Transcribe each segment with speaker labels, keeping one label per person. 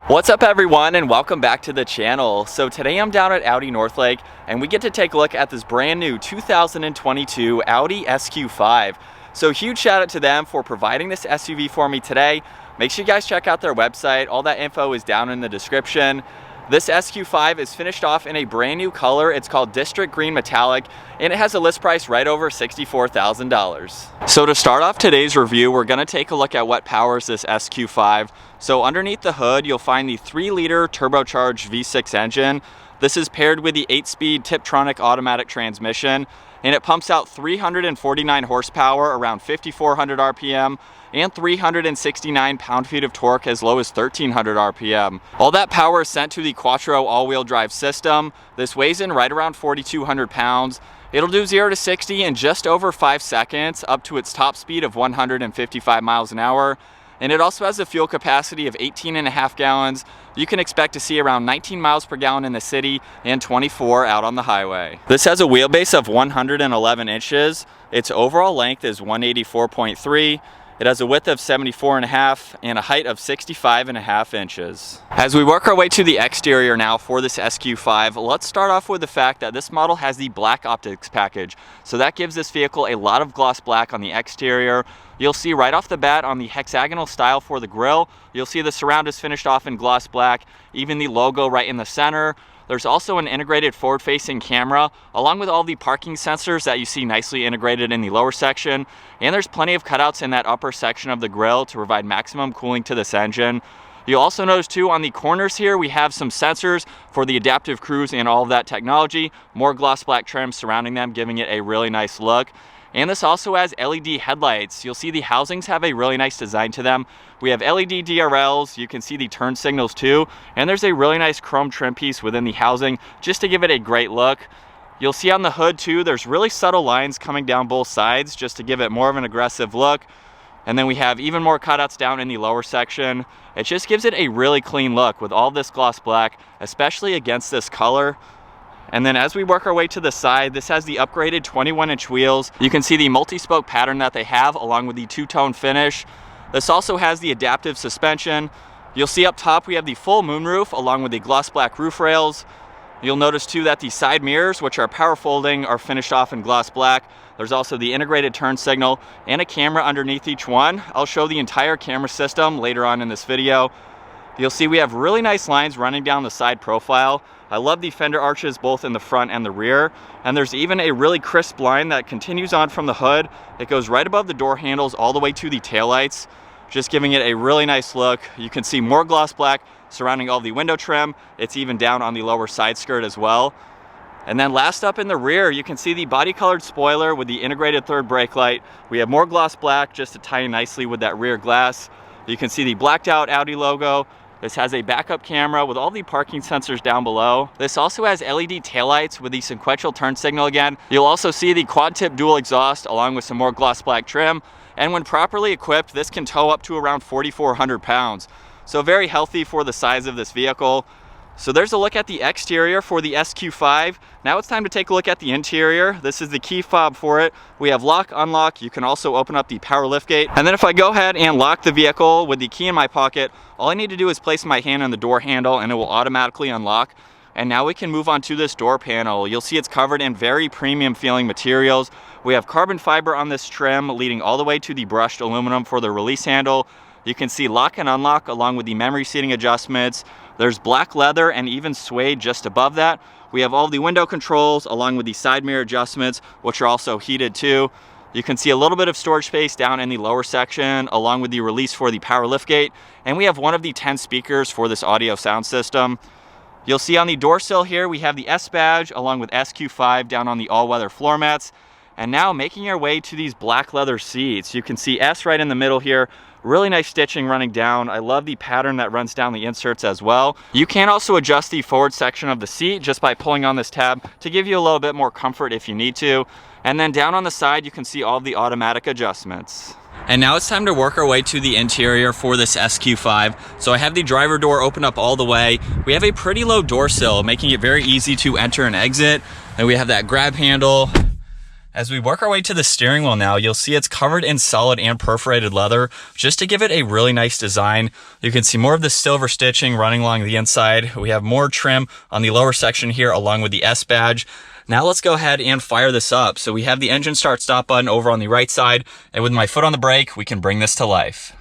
Speaker 1: What's up everyone, and welcome back to the channel. So today I'm down at Audi Northlake and we get to take a look at this brand new 2022 Audi SQ5. So huge shout out to them for providing this SUV for me today. Make sure you guys check out their website. All that info is down in the description. This SQ5 is finished off in a brand new color. It's called District Green Metallic, and it has a list price right over $64,000. So to start off today's review, we're gonna take a look at what powers this SQ5. So underneath the hood, you'll find the 3-liter turbocharged V6 engine. This is paired with the 8-speed Tiptronic automatic transmission, and it pumps out 349 horsepower around 5,400 RPM and 369 pound-feet of torque as low as 1,300 RPM. All that power is sent to the Quattro all-wheel drive system. This weighs in right around 4,200 pounds. It'll do 0 to 60 in just over 5 seconds, up to its top speed of 155 miles an hour. And it also has a fuel capacity of 18.5 gallons. You can expect to see around 19 miles per gallon in the city and 24 out on the highway. This has a wheelbase of 111 inches. Its overall length is 184.3. It has a width of 74.5 and a height of 65.5 inches. As we work our way to the exterior now for this SQ5, let's start off with the fact that this model has the black optics package. So that gives this vehicle a lot of gloss black on the exterior. You'll see right off the bat on the hexagonal style for the grille, you'll see the surround is finished off in gloss black, even the logo right in the center. There's also an integrated forward-facing camera, along with all the parking sensors that you see nicely integrated in the lower section. And there's plenty of cutouts in that upper section of the grille to provide maximum cooling to this engine. You'll also notice too on the corners here, we have some sensors for the adaptive cruise and all of that technology. More gloss black trim surrounding them, giving it a really nice look. And this also has LED headlights. You'll see the housings have a really nice design to them. We have LED DRLs, you can see the turn signals too, and there's a really nice chrome trim piece within the housing just to give it a great look. You'll see on the hood too, there's really subtle lines coming down both sides just to give it more of an aggressive look. And then we have even more cutouts down in the lower section. It just gives it a really clean look with all this gloss black, especially against this color. And then as we work our way to the side, this has the upgraded 21-inch wheels. You can see the multi-spoke pattern that they have along with the two-tone finish. This also has the adaptive suspension. You'll see up top we have the full moonroof along with the gloss black roof rails. You'll notice too that the side mirrors, which are power folding, are finished off in gloss black. There's also the integrated turn signal and a camera underneath each one. I'll show the entire camera system later on in this video. You'll see we have really nice lines running down the side profile. I love the fender arches both in the front and the rear. And there's even a really crisp line that continues on from the hood. It goes right above the door handles all the way to the taillights, just giving it a really nice look. You can see more gloss black surrounding all the window trim. It's even down on the lower side skirt as well. And then last up in the rear, you can see the body colored spoiler with the integrated third brake light. We have more gloss black just to tie in nicely with that rear glass. You can see the blacked out Audi logo. This has a backup camera with all the parking sensors down below. This also has LED taillights with the sequential turn signal again. You'll also see the quad tip dual exhaust along with some more gloss black trim. And when properly equipped, this can tow up to around 4,400 pounds. So very healthy for the size of this vehicle. So there's a look at the exterior for the SQ5. Now it's time to take a look at the interior. This is the key fob for it. We have lock, unlock. You can also open up the power liftgate. And then if I go ahead and lock the vehicle with the key in my pocket, all I need to do is place my hand on the door handle and it will automatically unlock. And now we can move on to this door panel. You'll see it's covered in very premium feeling materials. We have carbon fiber on this trim leading all the way to the brushed aluminum for the release handle. You can see lock and unlock along with the memory seating adjustments. There's black leather and even suede just above that. We have all the window controls along with the side mirror adjustments, which are also heated too. You can see a little bit of storage space down in the lower section along with the release for the power liftgate. And we have one of the 10 speakers for this audio sound system. You'll see on the door sill here, we have the S badge along with SQ5 down on the all-weather floor mats. And now making our way to these black leather seats. You can see S right in the middle here. Really nice stitching running down. I love the pattern that runs down the inserts as well. You can also adjust the forward section of the seat just by pulling on this tab to give you a little bit more comfort if you need to. And then down on the side, you can see all the automatic adjustments. And now it's time to work our way to the interior for this SQ5. So I have the driver door open up all the way. We have a pretty low door sill, making it very easy to enter and exit. And we have that grab handle. As we work our way to the steering wheel now, you'll see it's covered in solid and perforated leather just to give it a really nice design. You can see more of the silver stitching running along the inside. We have more trim on the lower section here along with the S badge. Now let's go ahead and fire this up. So we have the engine start stop button over on the right side, and with my foot on the brake, we can bring this to life.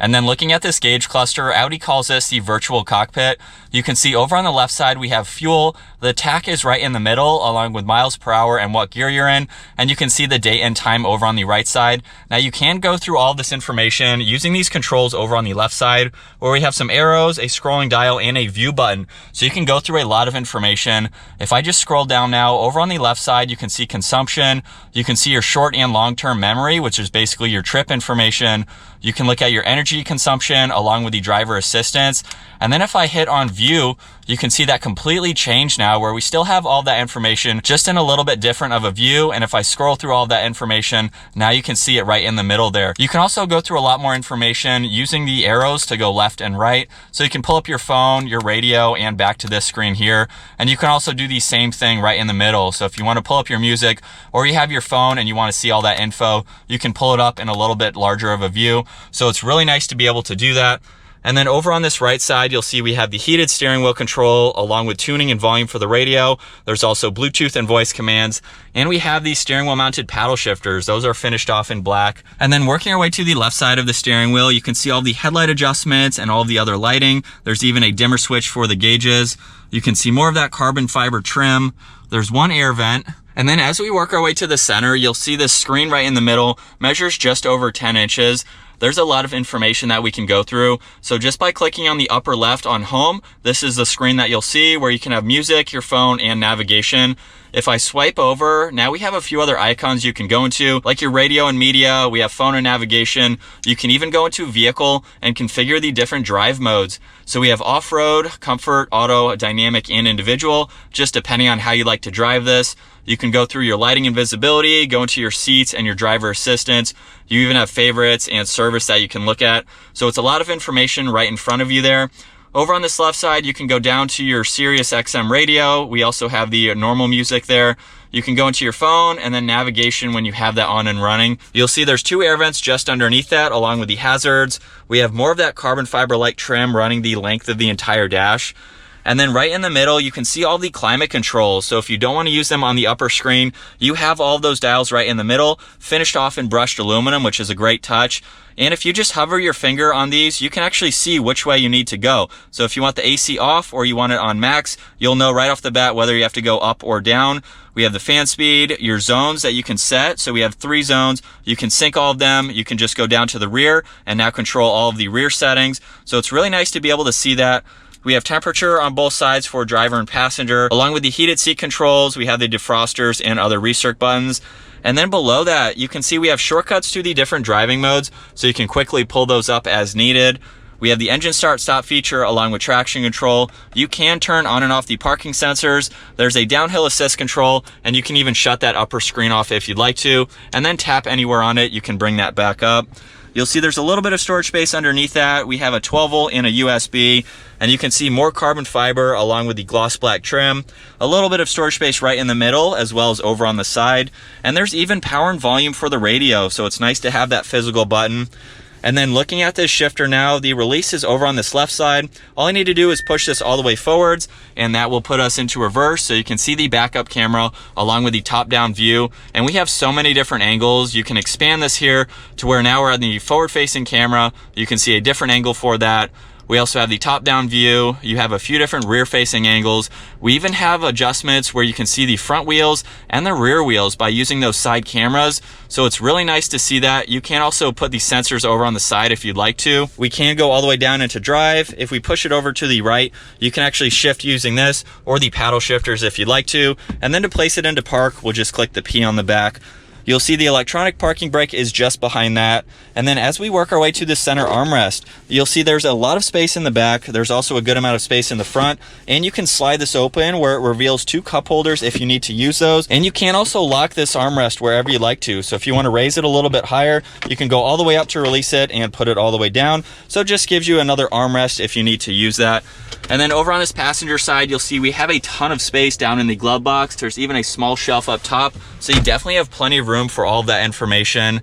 Speaker 1: And then looking at this gauge cluster, Audi calls this the virtual cockpit. You can see over on the left side, we have fuel. The tach is right in the middle, along with miles per hour and what gear you're in. And you can see the date and time over on the right side. Now you can go through all this information using these controls over on the left side, where we have some arrows, a scrolling dial, and a view button. So you can go through a lot of information. If I just scroll down now, over on the left side, you can see consumption. You can see your short and long-term memory, which is basically your trip information. You can look at your energy consumption along with the driver assistance. And then if I hit on view, you can see that completely changed now, where we still have all that information, just in a little bit different of a view. And if I scroll through all that information, now you can see it right in the middle there. You can also go through a lot more information using the arrows to go left and right. So you can pull up your phone, your radio, and back to this screen here. And you can also do the same thing right in the middle. So if you want to pull up your music, or you have your phone and you want to see all that info, you can pull it up in a little bit larger of a view. So it's really nice to be able to do that. And then over on this right side, you'll see we have the heated steering wheel control along with tuning and volume for the radio. There's also Bluetooth and voice commands. And we have these steering wheel mounted paddle shifters. Those are finished off in black. And then working our way to the left side of the steering wheel, you can see all the headlight adjustments and all of the other lighting. There's even a dimmer switch for the gauges. You can see more of that carbon fiber trim. There's one air vent. And then as we work our way to the center, you'll see this screen right in the middle measures just over 10 inches. There's a lot of information that we can go through. So just by clicking on the upper left on home, this is the screen that you'll see where you can have music, your phone, and navigation. If I swipe over, now we have a few other icons you can go into, like your radio and media. We have phone and navigation. You can even go into vehicle and configure the different drive modes. So we have off-road, comfort, auto, dynamic, and individual, just depending on how you like to drive this. You can go through your lighting and visibility, go into your seats and your driver assistance. You even have favorites and service that you can look at. So it's a lot of information right in front of you there. Over on this left side, you can go down to your Sirius XM radio. We also have the normal music there. You can go into your phone and then navigation when you have that on and running. You'll see there's two air vents just underneath that along with the hazards. We have more of that carbon fiber-like trim running the length of the entire dash. And then right in the middle, you can see all the climate controls. So if you don't want to use them on the upper screen, you have all of those dials right in the middle, finished off in brushed aluminum, which is a great touch. And if you just hover your finger on these, you can actually see which way you need to go. So if you want the AC off or you want it on max, you'll know right off the bat whether you have to go up or down. We have the fan speed, your zones that you can set. So we have 3 zones. You can sync all of them. You can just go down to the rear and now control all of the rear settings. So it's really nice to be able to see that. We have temperature on both sides for driver and passenger. Along with the heated seat controls, we have the defrosters and other recirc buttons. And then below that, you can see we have shortcuts to the different driving modes, so you can quickly pull those up as needed. We have the engine start stop feature along with traction control. You can turn on and off the parking sensors. There's a downhill assist control, and you can even shut that upper screen off if you'd like to, and then tap anywhere on it. You can bring that back up. You'll see there's a little bit of storage space underneath that. We have a 12 volt and a USB, and you can see more carbon fiber along with the gloss black trim. A little bit of storage space right in the middle as well as over on the side. And there's even power and volume for the radio, so it's nice to have that physical button. And then looking at this shifter now, the release is over on this left side. All I need to do is push this all the way forwards, and that will put us into reverse. So you can see the backup camera along with the top-down view. And we have so many different angles. You can expand this here to where now we're at the forward-facing camera. You can see a different angle for that. We also have the top-down view. You have a few different rear-facing angles. We even have adjustments where you can see the front wheels and the rear wheels by using those side cameras. So it's really nice to see that. You can also put the sensors over on the side if you'd like to. We can go all the way down into drive. If we push it over to the right, you can actually shift using this or the paddle shifters if you'd like to. And then to place it into park, we'll just click the P on the back. You'll see the electronic parking brake is just behind that. And then as we work our way to the center armrest, you'll see there's a lot of space in the back. There's also a good amount of space in the front, and you can slide this open where it reveals 2 cup holders if you need to use those. And you can also lock this armrest wherever you like to. So if you want to raise it a little bit higher, you can go all the way up to release it and put it all the way down. So it just gives you another armrest if you need to use that. And then over on this passenger side, you'll see we have a ton of space down in the glove box. There's even a small shelf up top. So you definitely have plenty of room for all of that information.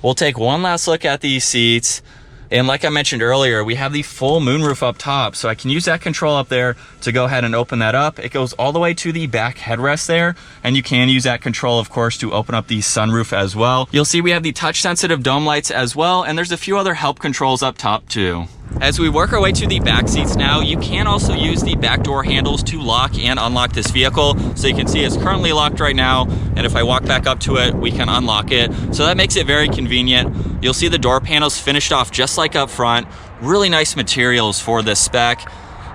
Speaker 1: We'll take one last look at these seats. And like I mentioned earlier, we have the full moonroof up top. So I can use that control up there to go ahead and open that up. It goes all the way to the back headrest there. And you can use that control, of course, to open up the sunroof as well. You'll see we have the touch sensitive dome lights as well. And there's a few other help controls up top too. As we work our way to the back seats now, you can also use the back door handles to lock and unlock this vehicle. So you can see it's currently locked right now, and if I walk back up to it, we can unlock it. So that makes it very convenient. You'll see the door panels finished off just like up front. Really nice materials for this spec.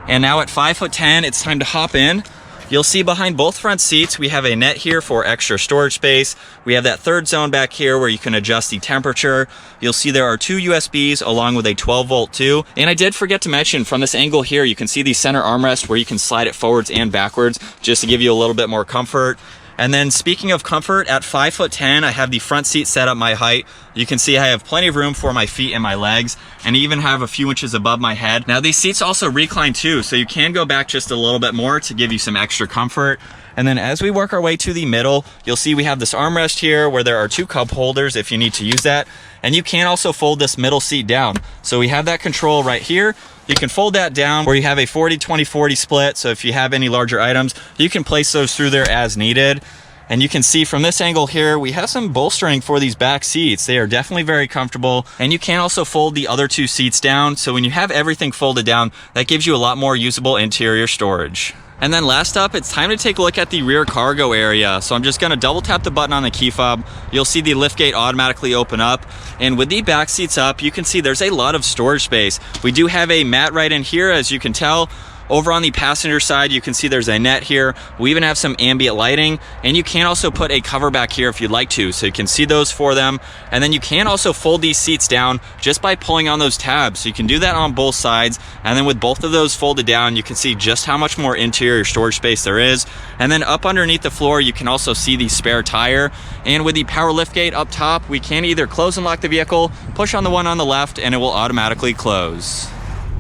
Speaker 1: And now at 5'10", it's time to hop in. You'll see behind both front seats, we have a net here for extra storage space. We have that third zone back here where you can adjust the temperature. You'll see there are 2 USBs along with a 12-volt too. And I did forget to mention, from this angle here, you can see the center armrest where you can slide it forwards and backwards just to give you a little bit more comfort. And then speaking of comfort, at 5'10", I have the front seat set up my height. You can see I have plenty of room for my feet and my legs, and even have a few inches above my head. Now these seats also recline too, so you can go back just a little bit more to give you some extra comfort. And then as we work our way to the middle, you'll see we have this armrest here where there are 2 cup holders if you need to use that. And you can also fold this middle seat down. So we have that control right here. You can fold that down where you have a 40-20-40 split. So if you have any larger items, you can place those through there as needed. And you can see from this angle here, we have some bolstering for these back seats. They are definitely very comfortable. And you can also fold the other 2 seats down. So when you have everything folded down, that gives you a lot more usable interior storage. And then last up, it's time to take a look at the rear cargo area. So I'm just gonna double tap the button on the key fob. You'll see the liftgate automatically open up. And with the back seats up, you can see there's a lot of storage space. We do have a mat right in here, as you can tell. Over on the passenger side, you can see there's a net here. We even have some ambient lighting, and you can also put a cover back here if you'd like to, so you can see those for them. And then you can also fold these seats down just by pulling on those tabs. So you can do that on both sides. And then with both of those folded down, you can see just how much more interior storage space there is. And then up underneath the floor, you can also see the spare tire. And with the power liftgate up top, we can either close and lock the vehicle, push on the one on the left, and it will automatically close.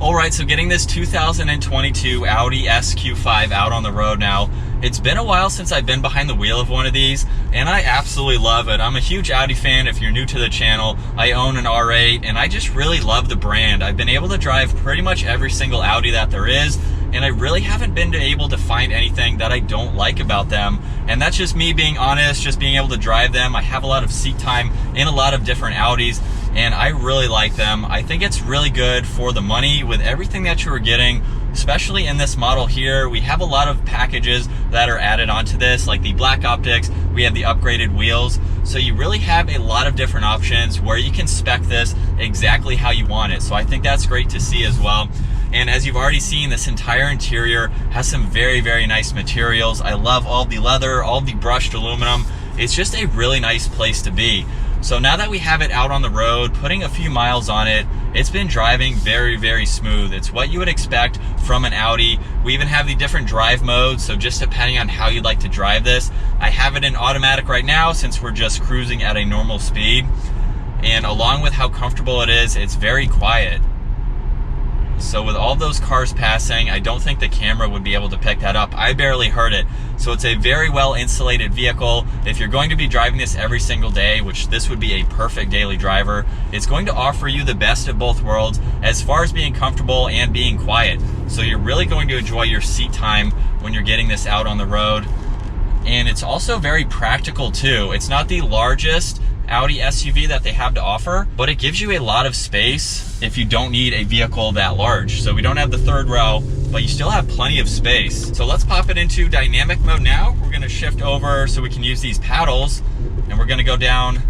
Speaker 1: All right, so getting this 2022 Audi SQ5 out on the road now. It's been a while since I've been behind the wheel of one of these, and I absolutely love it. I'm a huge Audi fan. If you're new to the channel, I own an R8, and I just really love the brand. I've been able to drive pretty much every single Audi that there is, and I really haven't been able to find anything that I don't like about them. And that's just me being honest, just being able to drive them. I have a lot of seat time in a lot of different Audis, and I really like them. I think it's really good for the money with everything that you are getting, especially in this model here. We have a lot of packages that are added onto this, like the black optics, we have the upgraded wheels. So you really have a lot of different options where you can spec this exactly how you want it. So I think that's great to see as well. And as you've already seen, this entire interior has some very, very nice materials. I love all the leather, all the brushed aluminum. It's just a really nice place to be. So now that we have it out on the road, putting a few miles on it, it's been driving very, very smooth. It's what you would expect from an Audi. We even have the different drive modes, so just depending on how you'd like to drive this. I have it in automatic right now since we're just cruising at a normal speed. And along with how comfortable it is, it's very quiet. So with all those cars passing, I don't think the camera would be able to pick that up. I barely heard it. So it's a very well insulated vehicle. If you're going to be driving this every single day, which this would be a perfect daily driver, it's going to offer you the best of both worlds as far as being comfortable and being quiet. So you're really going to enjoy your seat time when you're getting this out on the road. And it's also very practical too. It's not the largest Audi SUV that they have to offer, but it gives you a lot of space if you don't need a vehicle that large. So we don't have the third row, but you still have plenty of space. So let's pop it into dynamic mode now. We're gonna shift over so we can use these paddles, and we're gonna go down.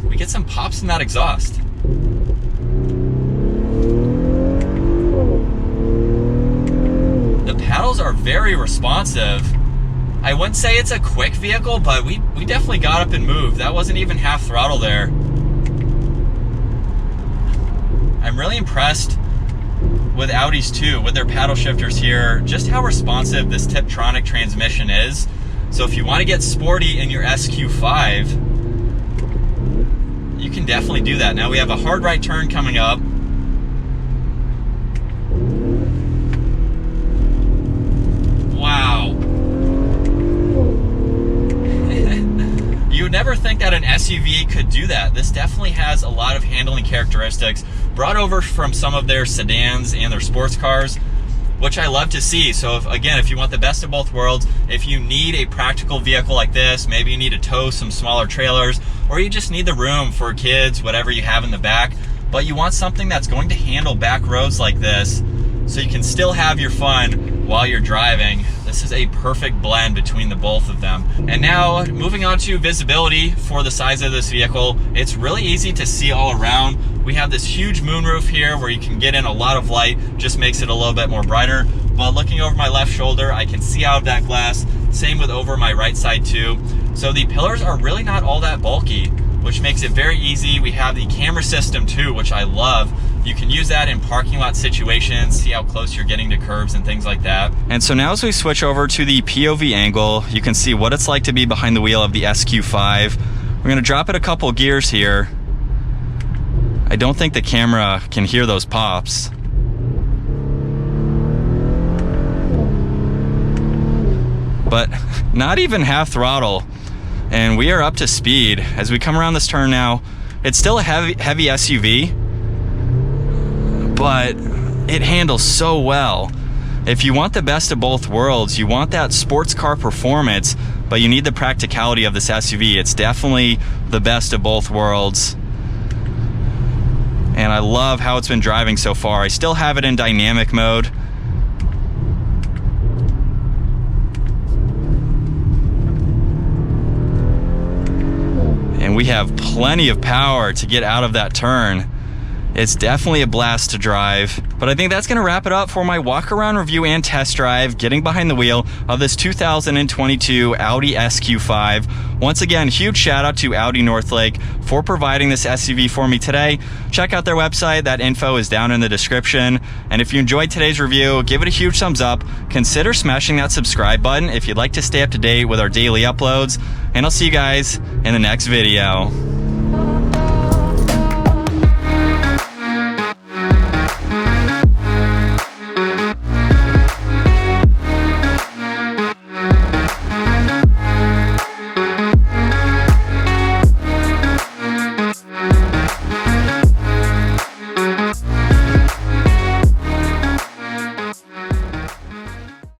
Speaker 1: We get some pops in that exhaust. The paddles are very responsive. I wouldn't say it's a quick vehicle, but we definitely got up and moved. That wasn't even half throttle there. I'm really impressed with Audis too, with their paddle shifters here, just how responsive this Tiptronic transmission is. So if you want to get sporty in your SQ5, you can definitely do that. Now we have a hard right turn coming up. Wow. You would never think that an SUV could do that. This definitely has a lot of handling characteristics brought over from some of their sedans and their sports cars, which I love to see. So if you want the best of both worlds, if you need a practical vehicle like this, maybe you need to tow some smaller trailers, or you just need the room for kids, whatever you have in the back, but you want something that's going to handle back roads like this so you can still have your fun while you're driving. This is a perfect blend between the both of them. And now moving on to visibility for the size of this vehicle, it's really easy to see all around. We have this huge moonroof here where you can get in a lot of light, just makes it a little bit more brighter. But looking over my left shoulder, I can see out of that glass. Same with over my right side too. So the pillars are really not all that bulky, which makes it very easy. We have the camera system too, which I love. You can use that in parking lot situations, see how close you're getting to curbs and things like that. And so now as we switch over to the POV angle, you can see what it's like to be behind the wheel of the SQ5. We're gonna drop it a couple gears here. I don't think the camera can hear those pops. But not even half throttle. And we are up to speed. As we come around this turn now, it's still a heavy SUV, but it handles so well. If you want the best of both worlds, you want that sports car performance, but you need the practicality of this SUV. It's definitely the best of both worlds. And I love how it's been driving so far. I still have it in dynamic mode. And we have plenty of power to get out of that turn. It's definitely a blast to drive. But I think that's gonna wrap it up for my walk around review and test drive, getting behind the wheel of this 2022 Audi SQ5. Once again, huge shout out to Audi Northlake for providing this SUV for me today. Check out their website, that info is down in the description. And if you enjoyed today's review, give it a huge thumbs up. Consider smashing that subscribe button if you'd like to stay up to date with our daily uploads. And I'll see you guys in the next video.